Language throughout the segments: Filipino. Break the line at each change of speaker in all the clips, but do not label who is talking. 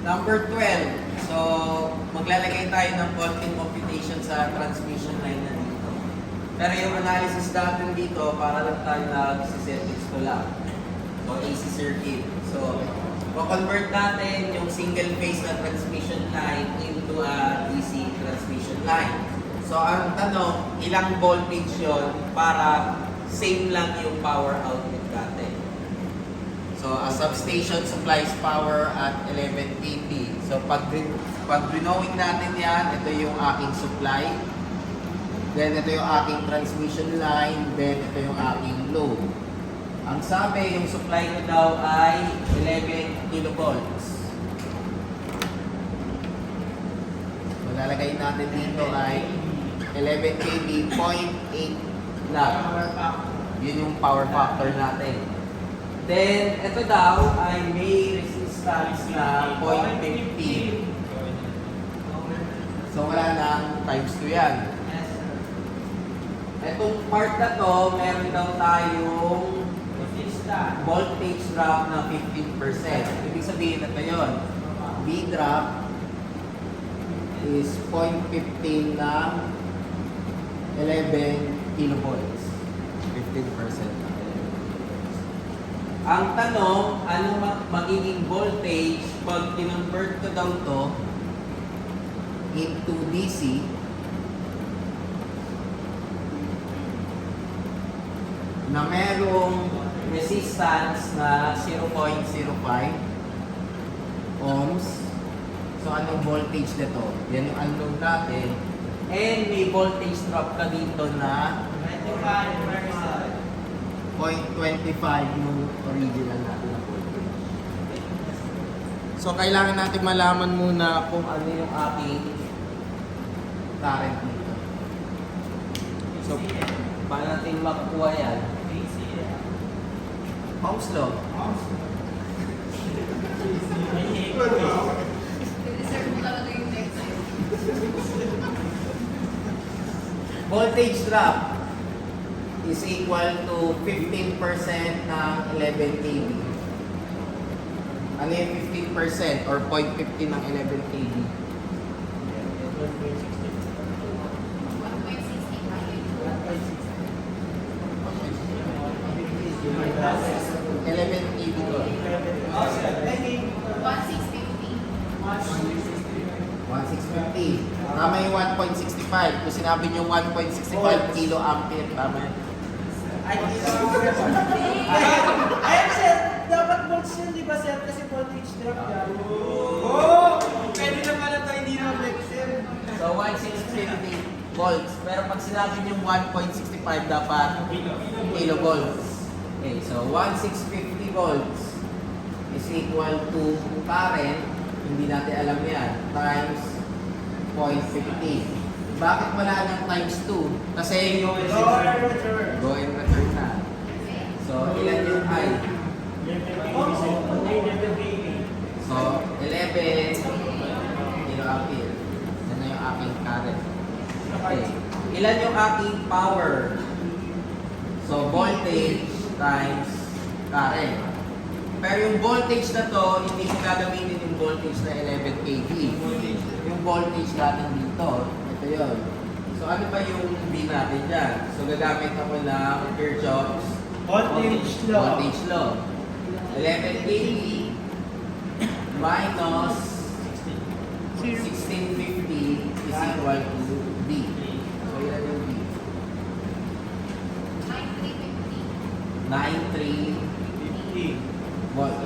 Number 12. So, maglalagay tayo ng voltage computation sa transmission line na dito. Pero yung analysis natin dito, para lang tayo nag-circuits ko lang. O AC circuit. So, convert natin yung single phase na transmission line into a DC transmission line. So, ang tanong, ilang voltage yon para same lang yung power output natin. So, a substation supplies power at 11 kV. So, pag drawing natin yan, ito yung aking supply. Then, ito yung aking transmission line. Then, ito yung aking load. Ang sabi, yung supply ko daw ay 11 kilovolts. So, lalagay natin dito ay 11 kV, 0.8 lang. Yun yung power factor natin. Then, ito daw ay may resistance na 0.50. So, wala nang times 2 yan. Itong part na to, meron daw tayong voltage drop na 15%. Ibig sabihin na ito yun. V drop is 0.15 ng 11 kilovolts. 15%. Ang tanong, ano magiging voltage pag kinonvert ko daw to into DC na merong resistance na 0.05 ohms. So, anong voltage na to? Yan yung unload natin. And may voltage drop ka dito na 0.25 yung original natin na voltage. So, kailangan natin malaman muna kung ano yung ating current dito. So, paano natin makukuha yan? Ohm's law. Voltage drop is equal to 15% ng 11 kV. Ano yung 15% or 0.15 ng 11 kV? 11 kV ko. 1,650. Tama yung 1.65. Kung sinabi nyo 1.65 kilo ampere, tama yun.
Ayun sir, dapat volts yun, di ba sir? Kasi voltage drop yan. Pwede naman na tayo hindi reflect sir.
So 1,650 volts. Pero pag sinabi nyo 1.65, dapat kilovolts. Okay, so 1,650 volts is equal to current, hindi natin alam yan, times 0.50. Bakit wala ng times 2? Kasi yung go and return na. So, ilan yung I? So, 11 kiloampere. Yan na yung aking current. Okay. Ilan yung aking power? So, voltage times current. Pero yung voltage na to, hindi ko gagamitin yung voltage na 11 kV. Yung voltage natin dito, ito yun. So ano ba yung V natin dyan? So gagamit ako ng Kirchhoff's voltage law. 11 kV minus 1650 is equal to V. So yan yung V. 9350 volts.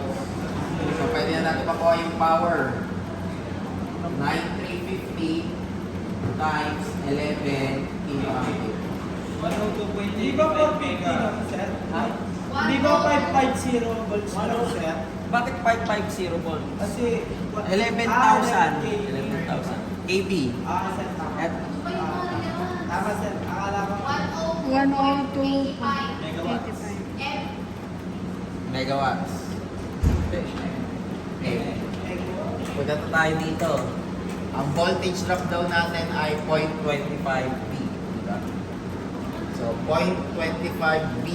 So, pwede na natin makuha yung power. 9350 times 11 kiloampere.
Di ba 450 sir?
Ha?
Di ba 550 volts lang sir?
Bakit 550 volts?
Kasi
11,000. 11,000 kV.
Sir, tama.
At
Tama sir, akala ko
102.85.
megawatts. Okay. Punta na tayo dito. Ang voltage drop daw natin ay 0.25 V. Diba? So, 0.25 V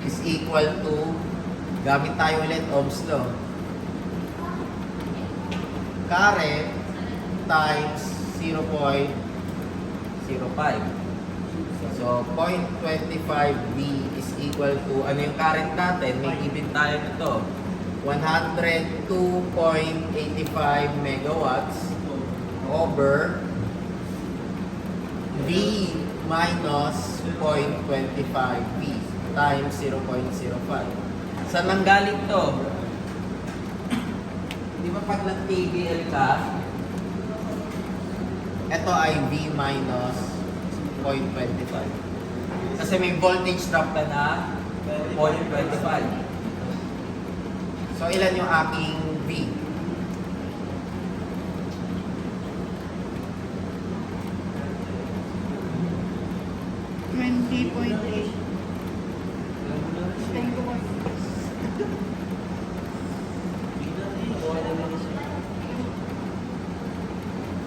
is equal to, gamit tayo ulit Ohm's law.
current times 0.05. So, 0.25V is equal to, ano yung current natin? May given tayo nito. 102.85 megawatts over V minus 0.25V times 0.05.
Saan nanggaling to? Di ba pag nag-KVL ka,
Ito ay V minus 0.25.
kasi may voltage drop ka na 0.25.
So, ilan yung aking V?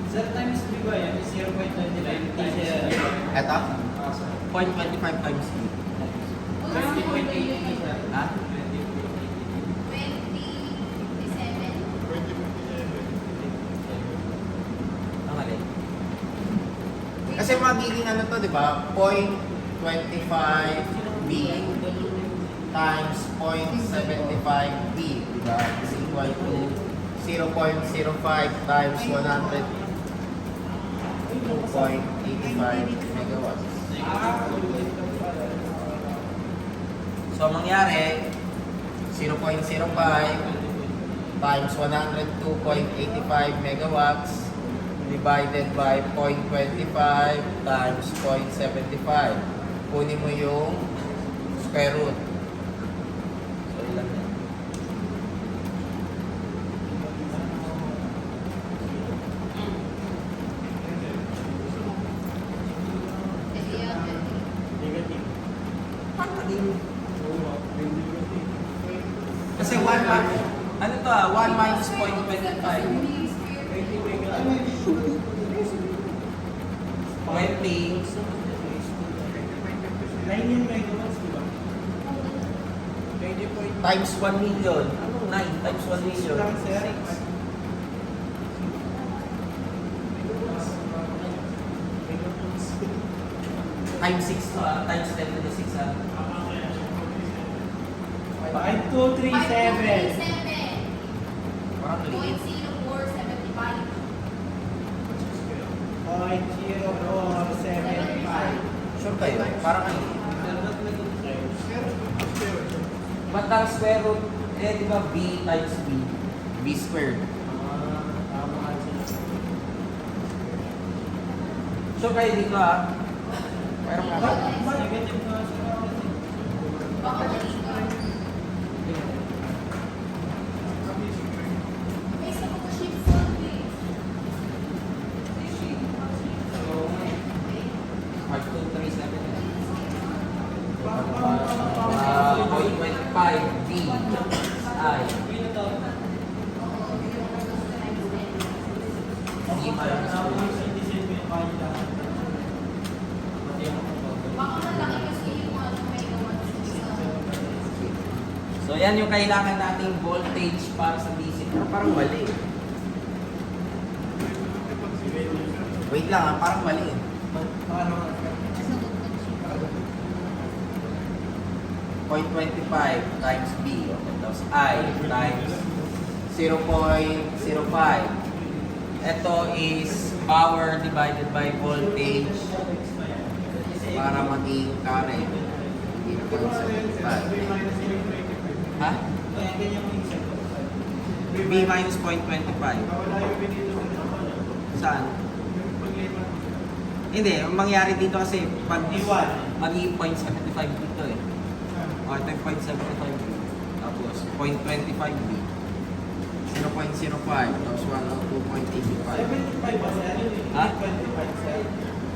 Sir, times 3 ba yan? Is 0.25 times
Ito?
0.25 times E.
20.80 sir.
Ha?
2057.
Ang mali.
Kasi magiging ano to, di ba? 0.25V times 0.75V, di ba? Is equal to 0.05 times 102.85 megawatts.
So, ang mangyari,
0.05 times 102.85 megawatts divided by 0.25 times 0.75. Kunin mo yung square root.
so ilan yan?
Negative.
Kasi 1 minus, ano to 1 minus 0.25. 20
9 yung megawatts, di ba?
times 1 million. Anong 9 times 1 million?
Lang, sir.
6. Times 6 to times 10 to the 6
5237.
Parang liit.
0.0475.
Sure kayo? Parang ano? Ba't ang square root? Eh, di ba B times B? B squared. Sure kayo dito Pero nga ba?
Negative na siya.
Part 237. 0.25 D I D minus 2. So yan yung kailangan nating voltage para sa DC. Pero parang mali. Wait lang parang mali. 0.25 times B. Okay, tapos I times 0.05. Ito is power divided by voltage para maging current. 0.75. Ha?
Kaya ganyan yung isip.
B minus 0.25. Saan? Hindi, ang mangyari dito kasi pag magiging 0.75 dito eh. O, ito yung 0.75 tapos 0.25B 0.05 tapos 102.85
75 ba sir?
Ha?
25 sir.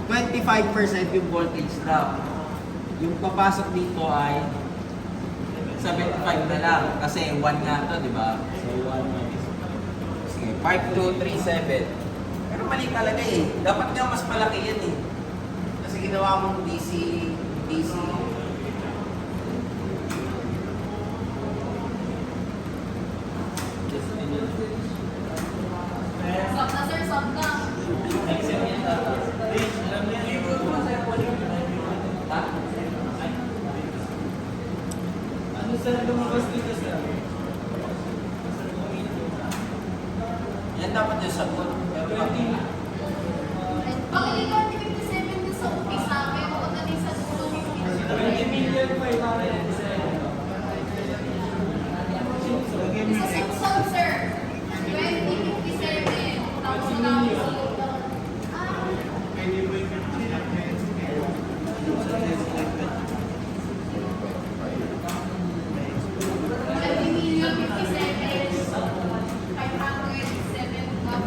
25% yung voltage drop. Yung papasok dito ay 75 na lang kasi 1 nga to, di ba? So 1 minus. Sige, 5237. Pero mali talaga eh. Dapat nga mas malaki yan eh. Kasi ginawa mong DC.
Stop na sir, stop na.
Ha?
Ano sir, lumabas dito sir?
Yan dapat yung sagot. Pero
Pag ikaw 57 dun sa umpisa, may makagaling sa dulo.
20 million pa yung
Isa sa kusog, sir. 2057. Tapos na ako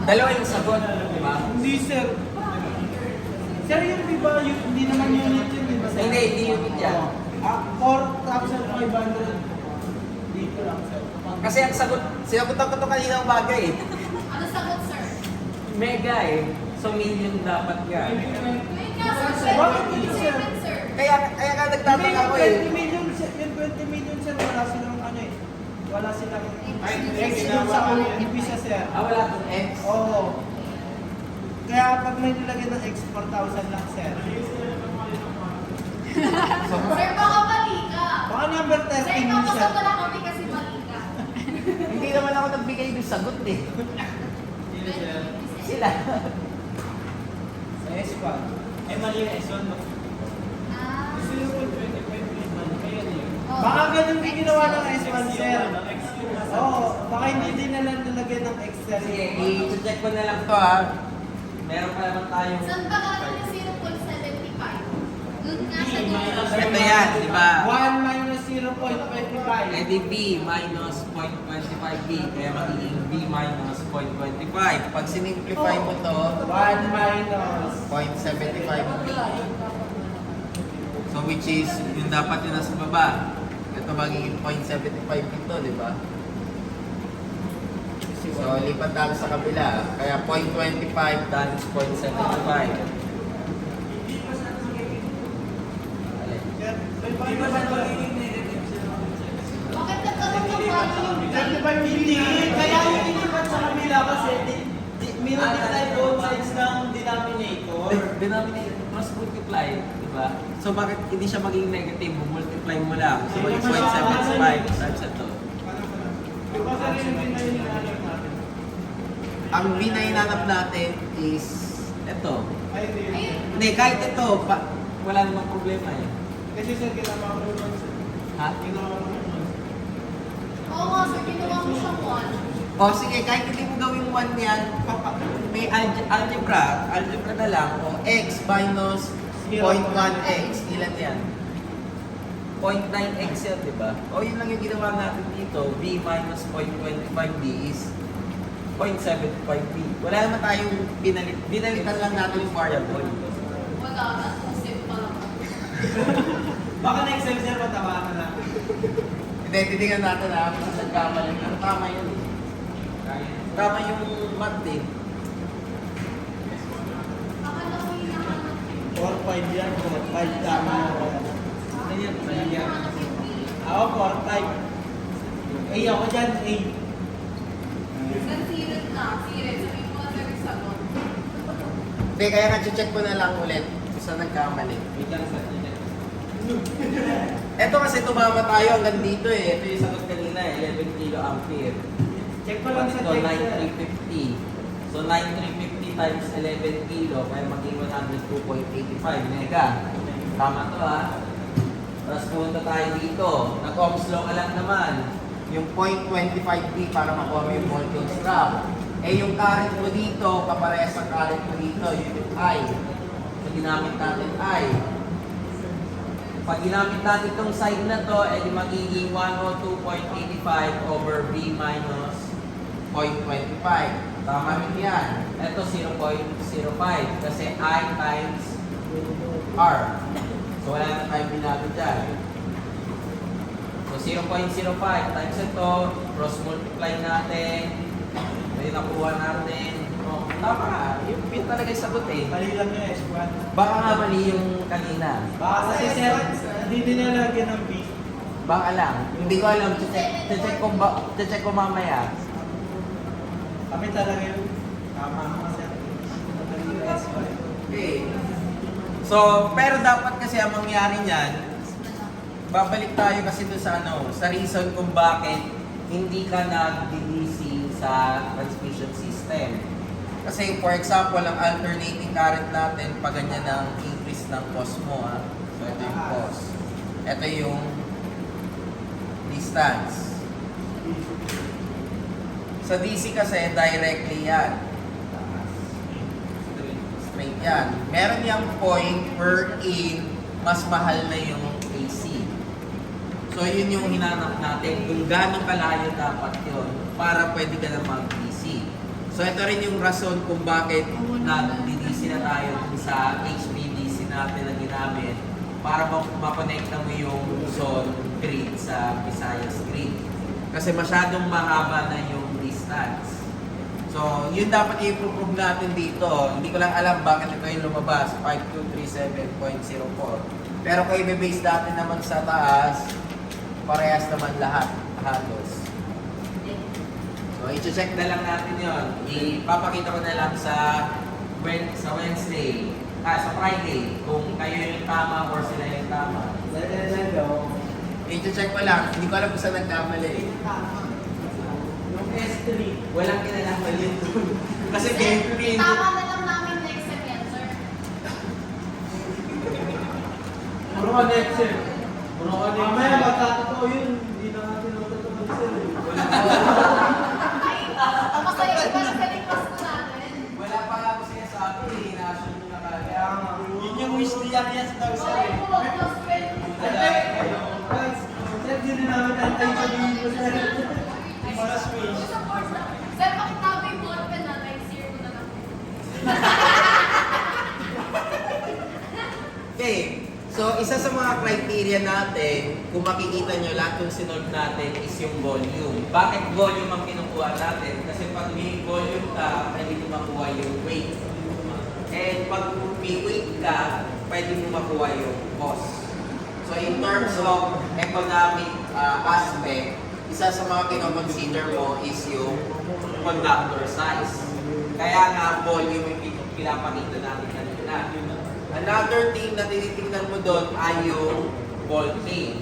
dalawa yung sagot, di ba?
Hindi sir. Sir, yung di ba, hindi naman unit yun, di ba sir?
Hindi, hindi unit yan.
Ah, 4,500 dito lang sir.
Kasi ang sagot, sinagutan ko ito kanina ang bagay eh.
Ano sagot, sir?
Mega eh. So million dapat yan.
Wait nga, sir.
Bakit hindi, sir?
27, sir.
Kaya nga nagtataka ko eh.
Yung 20 million, yung 20 million sir, wala silang ano eh. Wala silang
Ay,
X dun sa umpisa sir.
Ah, wala akong X.
Oo. Kaya pag may nilagay ng X, 4,000 lang sir.
Sir, baka mali ka.
Baka number
Sir,
13 yun
ipapasa
sir.
mo lang kami kasi mali ka.
Hindi naman ako nagbigay ng sagot eh. Sila.
Sa S1. Eh mali yung S1 no?
Ah. Oh.
Baka ganun din ginawa ng S1 sir. Oo, baka hindi din na lang nilagay ng X sir.
Sige, i-check ko na lang to ha. Meron pa naman tayong...
Saan ba galing yung 0.75? Doon nga sa dulo.
Ito yan, di ba?
1 minus 0.25.
Eh di B minus 0.25B. Kaya magiging B minus 0.25. Pag sinimplify mo to,
1 minus
0.75B.
so which is, yung dapat yun nasa baba. Ito magiging 0.75 ito, di ba? So, lipat tayo sa kabila. Kaya 0.25 times 0.75.
Bakit nagkaroon ng value?
Hindi, kaya yung inipat sa kabila kasi minultiply both sides ng denominator.
Denominator, cross multiply, di ba? So bakit hindi siya magiging negative? Multiply mo lang. So magiging 0.75 times ito. Ang B na hinanap natin is ito.
Ayun.
Hindi, kahit ito, wala namang problema eh.
Kasi sir, ginawa ko naman sir.
Ha?
Ginawa ko naman.
Oo nga, sir. Ginawa mo siyang 1.
O sige, kahit hindi mo gawing 1 yan, may algebra na lang. O x minus 0.1x, ilan yan? 0.9x yan, di ba? O yun lang yung ginawa natin dito, b minus 0.25b is 0.75b. Wala naman tayong binalitan lang natin yung variable.
Wala na. Step pa lang.
Baka next time sir, matawa ka lang.
Hindi, titingnan natin ha, kung saan kamali. Pero tama yun eh. Tama yung math eh.
Akala ko yung nahanap.
4-5 yan, 4-5 tama. Ano yan? Mali yan. Ako, 4-5. A ako dyan, A.
Sirit na. Sirit. Sabihin mo na sir yung sagot.
Hindi, kaya ka-check ko na lang ulit kung saan nagkamali.
Wait lang sir.
Ito kasi tumama tayo hanggang dito eh. Ito yung sagot kanina eh, 11 kilo ampere.
Check ko lang sa
Ito,
check sir.
9350. So 9350 times 11 kilo, kaya maging 102.85 mega. Tama to ha. Tapos pumunta tayo dito. Nag-ohms law ka lang naman.
Yung 0.25B para makuha mo yung voltage drop.
Eh yung current mo dito, kaparehas sa current mo dito, yun yung I. So ginamit natin I. Pag ginamit natin itong side na to, eh di magiging 102.85 over B minus 0.25. Tama rin yan. Ito 0.05 kasi I times R. So wala na tayong binabit dyan. So 0.05 times ito, cross multiply natin. May nakuha natin. Oh, tama ka. Yun talaga yung sagot eh.
Mali lang yung S1.
Baka nga mali yung kanina.
Baka kasi sir, hindi din nalagyan ng B.
Baka lang. Hindi ko alam. Check ko mamaya.
Kami talaga yun. Tama naman sir.
Okay. So, pero dapat kasi ang mangyari niyan, babalik tayo kasi doon sa sa reason kung bakit hindi ka nag-DC sa transmission system. Kasi for example, ang alternating current natin, pag ganyan ang increase ng cos mo, ha? So, ito yung cos. Ito yung distance. Sa DC kasi, directly yan. Straight yan. Meron yung point wherein mas mahal na yung AC. So, yun yung hinanap natin. Kung gano'ng kalayo dapat yun para pwede ka na mag-DC. So, ito rin yung rason kung bakit nag-DC na tayo sa HVDC natin na ginamit para makonekta mo yung Luzon grid sa Visayas grid. Kasi masyadong mahaba na yung distance. So, yun dapat i-prove natin dito. Hindi ko lang alam bakit ito yung lumabas, 5237.04. Pero kung i-base natin naman sa taas, parehas naman lahat, halos. So, i-check na lang natin yon. Ipapakita ko na lang sa Wednesday, sa Friday, kung kayo yung tama or sila yung tama. I-check ko lang, hindi ko alam kung saan nagkamali eh.
Yung S3.
Walang kinalaman yun doon. Kasi pin.
Tama na lang namin next step yan, sir.
Puro ka next sir. Puro ka next. Mamaya magkatotoo yun. Hindi na natin matutulog sir.
Ay, masaya ba na sa request ko natin?
Wala pa nga ako sinasabi eh. Na-assume nyo na kagaya.
Yun yung wish niya daw sir.
Okay po, plus 20.
Guys, sir, di na namin antay sabihin ko sir. Plus wish.
Sir, pakita mo yung ballpen na like zero na lang.
Okay. So, isa sa mga criteria natin, kung makikita nyo, lahat yung sinolve natin is yung volume. Bakit volume ang kinukuha natin? Kasi pag may volume ka, pwede mo makuha yung weight. And pag may weight ka, pwede mo makuha yung cost. So, in terms of economic aspect, isa sa mga kinoconsider mo is yung conductor size. Kaya nga, volume yung pinapakita natin kanina. Another thing na tinitingnan mo doon ay yung voltage.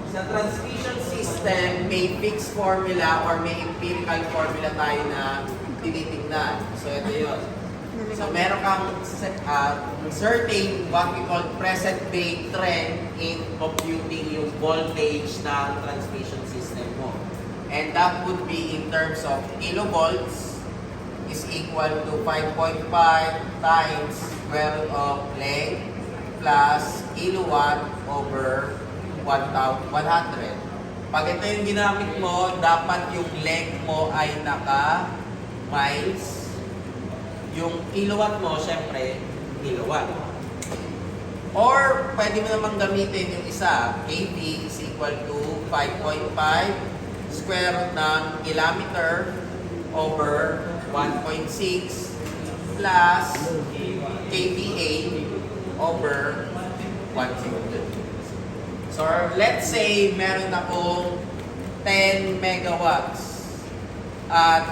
Sa transmission system, may fixed formula or may empirical formula tayo na tinitingnan. So, ito yun. So, meron kang certain what we call present day trend in computing yung voltage ng transmission system mo. And that would be in terms of kilovolts is equal to 5.5 times square root of length plus kilowatt over 100. Pag ito yung ginamit mo, dapat yung length mo ay naka-miles. Yung kilowatt mo, syempre, kilowatt. Or, pwede mo namang gamitin yung isa. kV is equal to 5.5 square root ng kilometer over 1.6 plus kVA over 150. So, let's say meron akong 10 megawatts at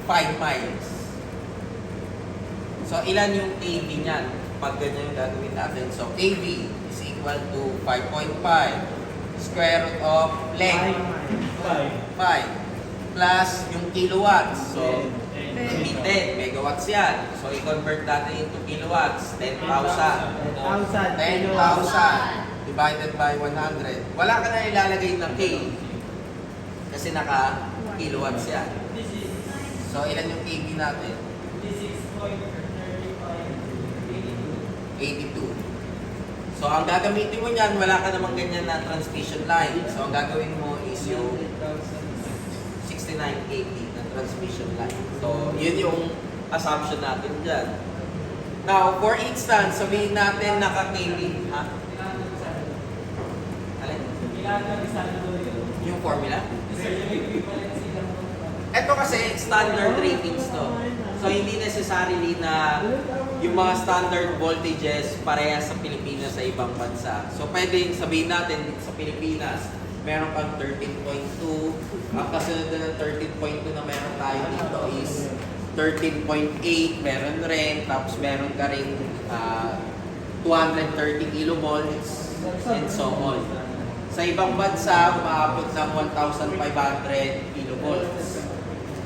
5 miles. So, ilan yung kV niyan? Pag ganyan yung gagawin natin. So, kV is equal to 5.5 square root of length 5 plus yung kilowatts. So, 10 megawatts yan. So, i-convert natin into kilowatts. 10,000. 10,000 divided by 100. Wala ka na ilalagay ng K. Kasi naka-kilowatts yan. So, ilan yung kV natin? 82. So, ang gagamitin mo niyan, wala ka namang ganyan na transmission line. So, ang gagawin mo is yung 69 kV na transmission line. So, yun yung assumption natin dyan. Now, for instance, sabihin natin naka-kV. Ha? Alin? Yung formula? Ito kasi standard ratings to. So, hindi necessarily na yung mga standard voltages parehas sa Pilipinas sa ibang bansa. So, pwedeng sabihin natin sa Pilipinas, meron kang 13.2. Ang kasunod na ng 13.2 na meron tayo dito is 13.8, meron rin. Tapos meron ka rin 230 kilovolts and so on. Sa ibang bansa, umaabot ng 1,500 kilovolts.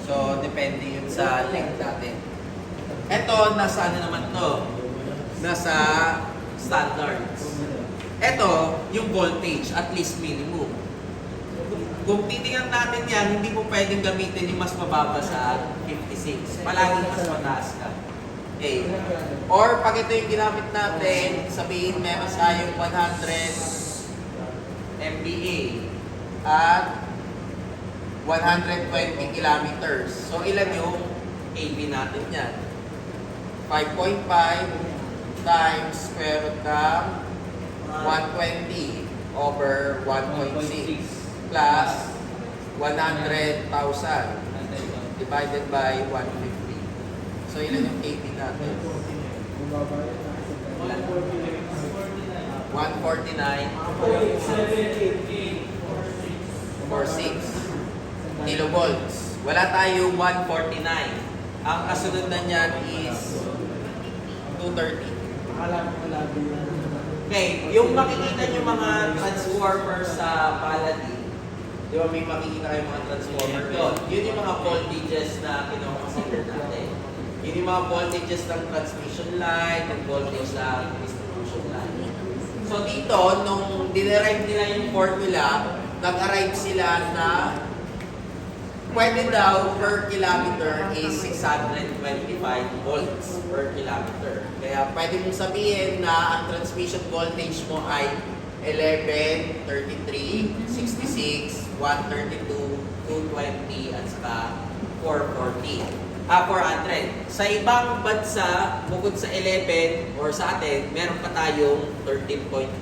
So, depende yun sa length natin. Ito, nasa ano naman to? Nasa standards. Ito, yung voltage, at least minimum. Kung titingnan natin yan, hindi mo pwedeng gamitin yung mas mababa sa 56. Palaging mas mataas ka. Okay. Or pag ito yung ginamit natin, sabihin meron tayong 100 MVA at 120 kilometers. So ilan yung AB natin yan? 5.5 times square root ng 120 over 1.6 plus 100,000 divided by 150. So ilan yung AB natin? 149.46 kilovolts. Wala tayong 149. Ang kasunod na niyan is 230. Okay, yung makikita nyo mga transformers sa Paladin, di ba may makikita kayong mga transformer doon? Yun yung mga voltages na kinoconsider natin. Yun yung mga voltages ng transmission line, ng voltage ng distribution line. So dito, nung dinerive nila yung formula, nag-arrive sila na pwede daw per kilometer is 625 volts per kilometer. Kaya pwede mong sabihin na ang transmission voltage mo ay 11, 33, 66, 132, 220, at saka 440. 400. Sa ibang bansa, bukod sa 11 or sa atin, meron pa tayong 13.8.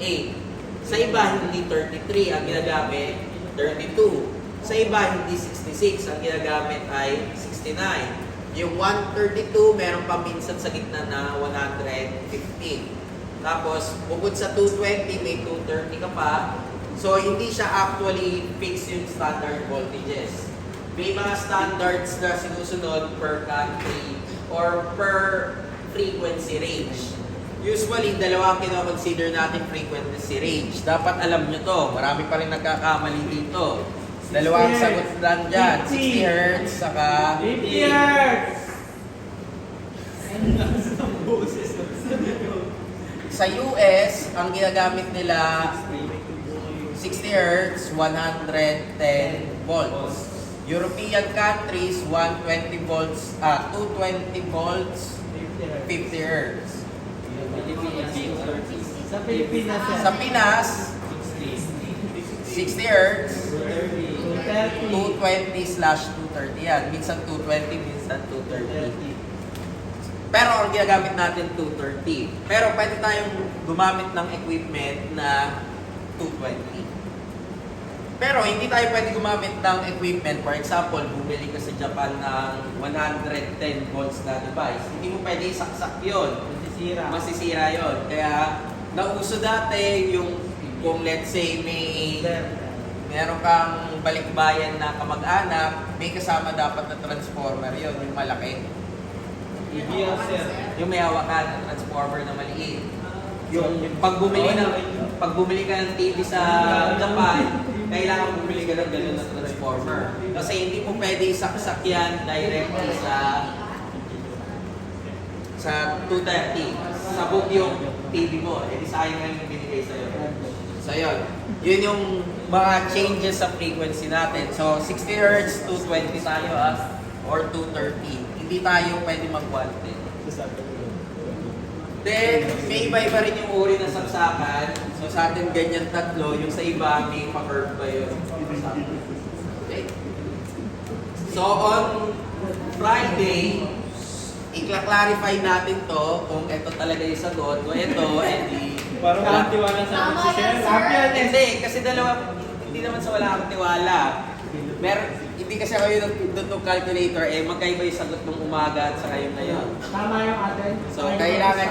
Sa iba, hindi 33 ang ginagamit, 32. Sa iba, hindi 66. Ang ginagamit ay 69. Yung 132, meron pa minsan sa gitna na 115. Tapos, bukod sa 220, may 230 ka pa. So, hindi siya actually fixed yung standard voltages. May mga standards na sinusunod per country or per frequency range. Usually, dalawa ang kino-consider natin frequency range. Dapat alam nyo to. Marami pa rin nagkakamali dito. Dalawa ang sagot lang dyan. 60 Hz, saka
50 Hz!
sa US, ang ginagamit nila 60 Hz, 110 volts. European countries, 120 volts, 220 volts, 50 Hz.
Sa Pilipinas yan.
Sa Pinas, 60 Hz, 220/230 yan. Minsan 220, minsan 230. Pero ang ginagamit natin 230. Pero pwede tayong gumamit ng equipment na 220. Pero hindi tayo pwede gumamit ng equipment. For example, bumili ka sa Japan ng 110 volts na device. Hindi mo pwede isaksak yun. Masisira yun. Kaya nauso dati yung kung let's say meron kang balikbayan na kamag-anak, may kasama dapat na transformer yun, yung malaki. Yung may hawakan na transformer na maliit. Yung pag bumili ka ng TV sa Japan, kailangan bumili ka ng gano'n na transformer. Kasi hindi mo pwede isaksak yan directly sa 230. Sabog yung TV mo. Eh, di sayang lang yung binigay sa'yo. So, yun. Yun yung mga changes sa frequency natin. So, 60 Hz, 220 tayo or 230. Hindi tayo pwede mag-110. Then, may iba-iba rin yung uri ng saksakan. So, sa atin ganyan tatlo. Yung sa iba, may pa-curve ba yun? Okay. So, on Friday, i-clarify natin to kung ito talaga yung sagot. Kung ito, edi...
Parang walang tiwala sa
Tama
si
yan,
Sir.
sir.
Hindi, kasi dalawa, hindi naman sa wala akong tiwala. Hindi kasi ako yung nagtutog calculator, magkaiba yung sagot ng umaga at saka yung ngayon.
Tama yung atin.
So, kailangan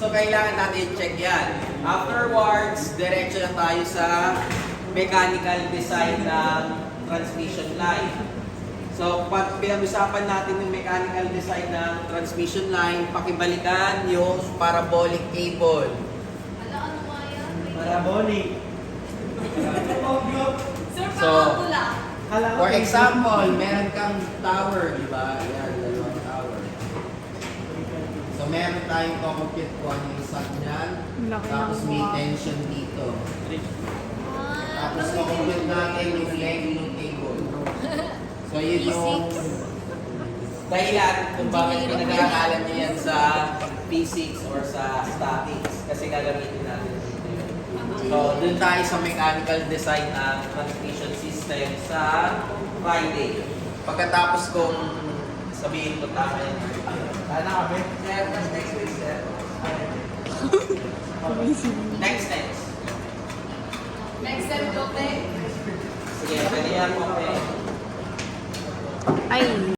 So, kailangan natin i-check yan. Afterwards, diretso na tayo sa mechanical design ng transmission line. So, pag pinag-usapan natin yung mechanical design ng transmission line, pakibalikan yung parabolic cable.
Ala, ano nga yan? Wait.
Parabolic.
Sir,
So,
pangakula.
Kala ko
For
may-
example, meron kang tower, di ba? Ayan, dalawang tower. So, meron tayong compute kung ano yung sag niyan.
Laki
Tapos
ng
may
buwak.
tension dito.
Ah,
Tapos compute natin yung length ng cable. So, yun yung dahilan kung bakit pinag-aaralan niyo yan sa physics or sa statics. Kasi gagamitin natin dito yun. So, dun tayo sa mechanical design ng transmission system sa Friday. Pagkatapos kong sabihin ko tama yan.
Sana kami? Sir, next week, sir. Next.
next time, Dote.
Sige, pwede yan po. Okay.
Ay.